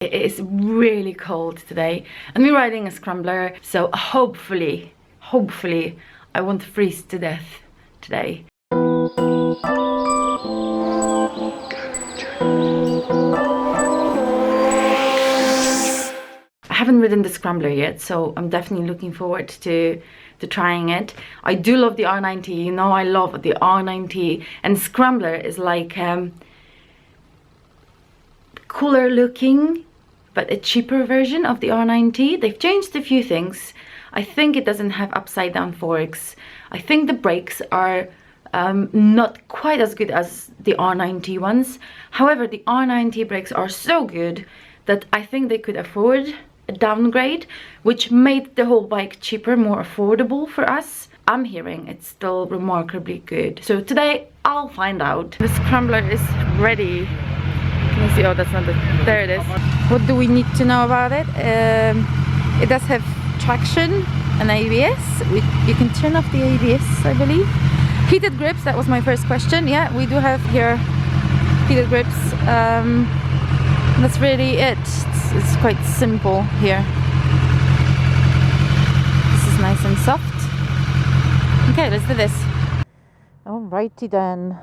It is really cold today and we're riding a Scrambler, so hopefully I won't freeze to death today. I haven't ridden the Scrambler yet, so I'm definitely looking forward to trying it. I do love the R9T, you know I love the R9T, and Scrambler is like cooler looking but a cheaper version of the R9T. They've changed a few things. I think it doesn't have upside down forks. I think the brakes are not quite as good as the R9T ones. However, the R9T brakes are so good that I think they could afford a downgrade, which made the whole bike cheaper, more affordable for us. I'm hearing it's still remarkably good. So today I'll find out. The Scrambler is ready. Can you see? Oh, that's not the... There it is. What do we need to know about it? It does have traction and ABS. You can turn off the ABS, I believe. Heated grips, that was my first question. Yeah, we do have here heated grips. That's really it. It's quite simple here. This is nice and soft. Okay, let's do this. Alrighty then.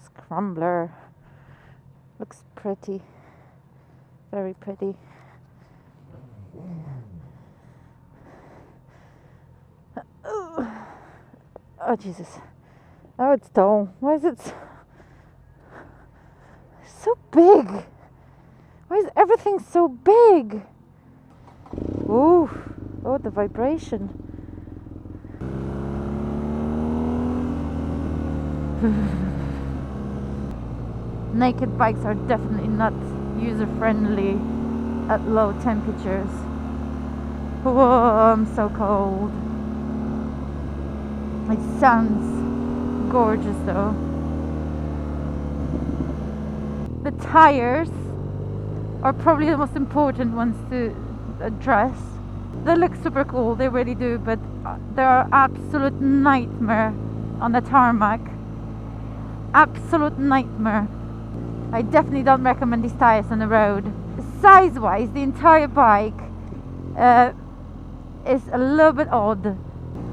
Scrambler. Looks pretty. Very pretty. Oh Jesus. Oh, it's tall. Why is it so big? Why is everything so big? Ooh. Oh, the vibration. Naked bikes are definitely not user-friendly at low temperatures. Whoa, I'm so cold. It sounds gorgeous though. The tires are probably the most important ones to address. They look super cool, they really do, but they're an absolute nightmare on the tarmac. Absolute nightmare. I definitely don't recommend these tires on the road. Size-wise, the entire bike is a little bit odd.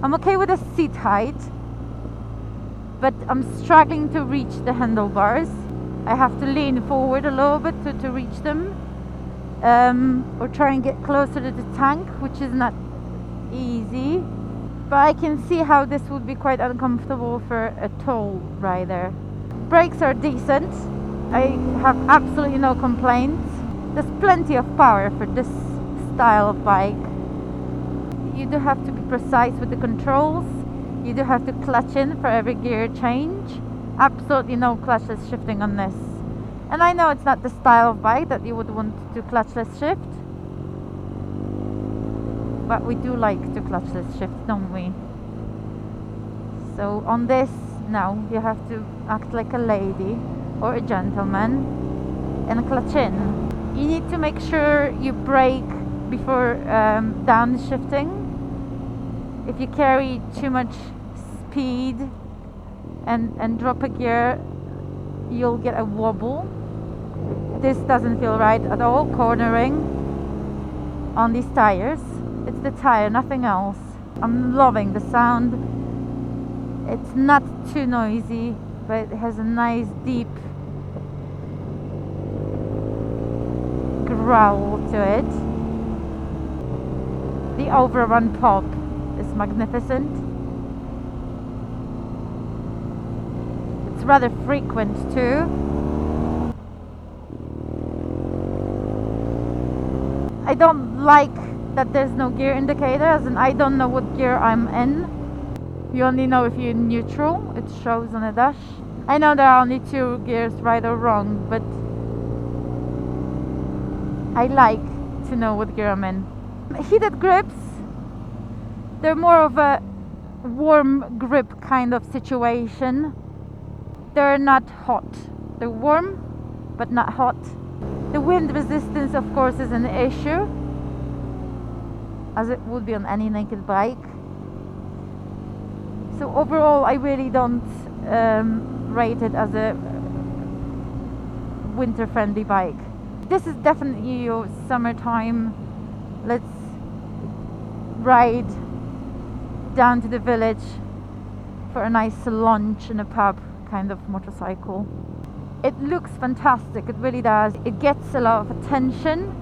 I'm okay with the seat height, but I'm struggling to reach the handlebars. I have to lean forward a little bit to reach them, or try and get closer to the tank, which is not easy. But I can see how this would be quite uncomfortable for a tall rider. Brakes are decent. I have absolutely no complaints. There's plenty of power for this style of bike. You do have to be precise with the controls. You do have to clutch in for every gear change. Absolutely no clutchless shifting on this. And I know it's not the style of bike that you would want to clutchless shift, but we do like to clutchless shift, don't we? So on this, now you have to act like a lady or a gentleman and clutch in. You need to make sure you brake before downshifting. If you carry too much speed and drop a gear, you'll get a wobble. This doesn't feel right at all, cornering on these tires. It's the tire, nothing else. I'm loving the sound. It's not too noisy, but it has a nice deep growl to it. The overrun pop is magnificent. It's rather frequent too. I don't like that there's no gear indicator, as in I don't know what gear I'm in. You only know if you're in neutral. It shows on the dash. I know there are only two gears, right or wrong, but I like to know what gear I'm in. Heated grips, they're more of a warm grip kind of situation. They're not hot. They're warm, but not hot. The wind resistance, of course, is an issue, as it would be on any naked bike. So overall, I really don't rate it as a winter friendly bike. This is definitely your summertime, let's ride down to the village for a nice lunch in a pub kind of motorcycle. It looks fantastic, it really does. It gets a lot of attention,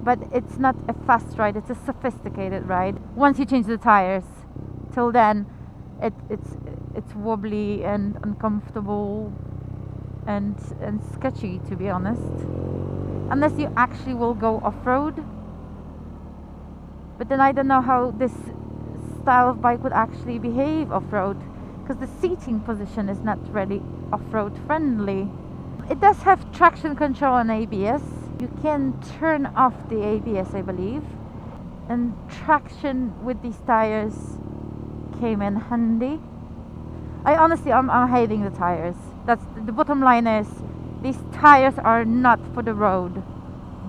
but it's not a fast ride, it's a sophisticated ride. Once you change the tires, till then it's wobbly and uncomfortable and sketchy, to be honest. Unless you actually will go off-road. But then I don't know how this style of bike would actually behave off-road, because the seating position is not really off-road friendly. It does have traction control and ABS. You can turn off the ABS, I believe. And traction with these tires came in handy. I'm hating the tires. That's the bottom line. Is these tires are not for the road.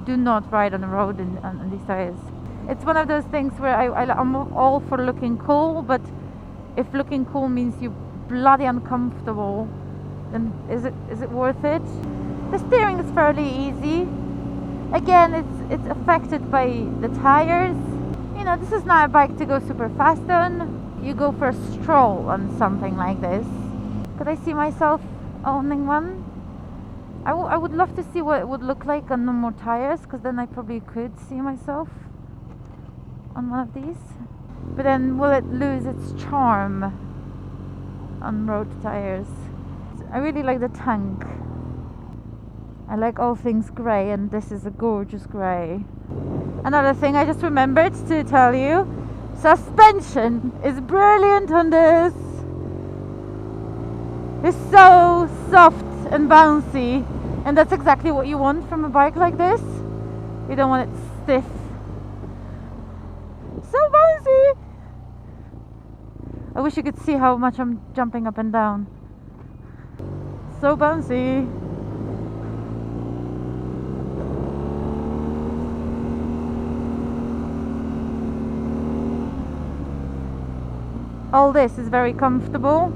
Do not ride on the road on these tires. It's one of those things where I'm all for looking cool, but if looking cool means you're bloody uncomfortable, then is it worth it? The steering is fairly easy. Again, it's affected by the tires. You know, this is not a bike to go super fast on. You go for a stroll on something like this. Could I see myself owning one? I would love to see what it would look like on no more tires, because then I probably could see myself on one of these. But then will it lose its charm on road tires? I really like the tank. I like all things grey, and this is a gorgeous grey. Another thing I just remembered to tell you, suspension is brilliant on this. It's so soft and bouncy, and that's exactly what you want from a bike like this. You don't want it stiff. So bouncy! I wish you could see how much I'm jumping up and down. So bouncy. All this is very comfortable.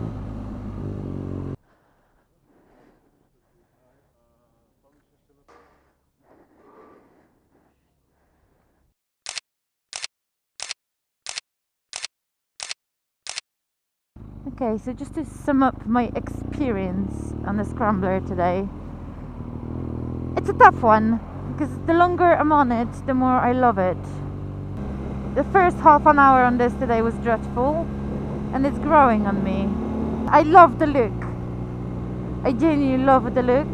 Okay, so just to sum up my experience on the Scrambler today, it's a tough one, because the longer I'm on it, the more I love it. The first half an hour on this today was dreadful, and it's growing on me. I love the look. I genuinely love the look.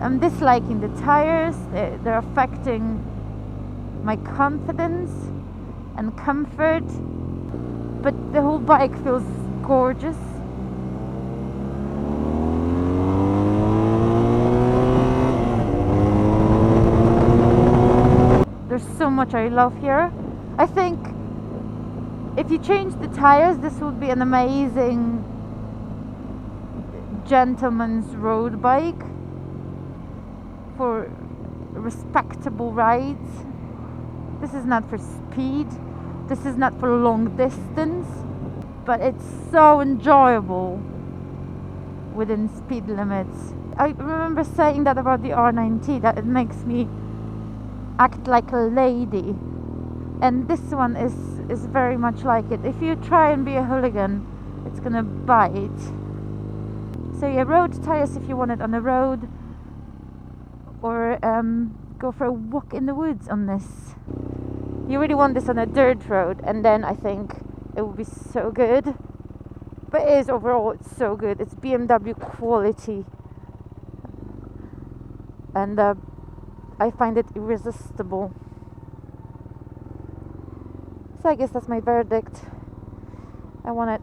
I'm disliking the tires. They're affecting my confidence and comfort, but the whole bike feels gorgeous. There's so much I love here. I think if you change the tires, this would be an amazing gentleman's road bike for respectable rides. This is not for speed. This is not for long distance. But it's so enjoyable within speed limits. I remember saying that about the R9T, that it makes me act like a lady, and this one is very much like it. If you try and be a hooligan, it's gonna bite. So yeah, road tires if you want it on the road, or go for a walk in the woods on this. You really want this on a dirt road, and then I think it would be so good. But it is overall, it's so good. It's BMW quality, and I find it irresistible. So I guess that's my verdict. I want it.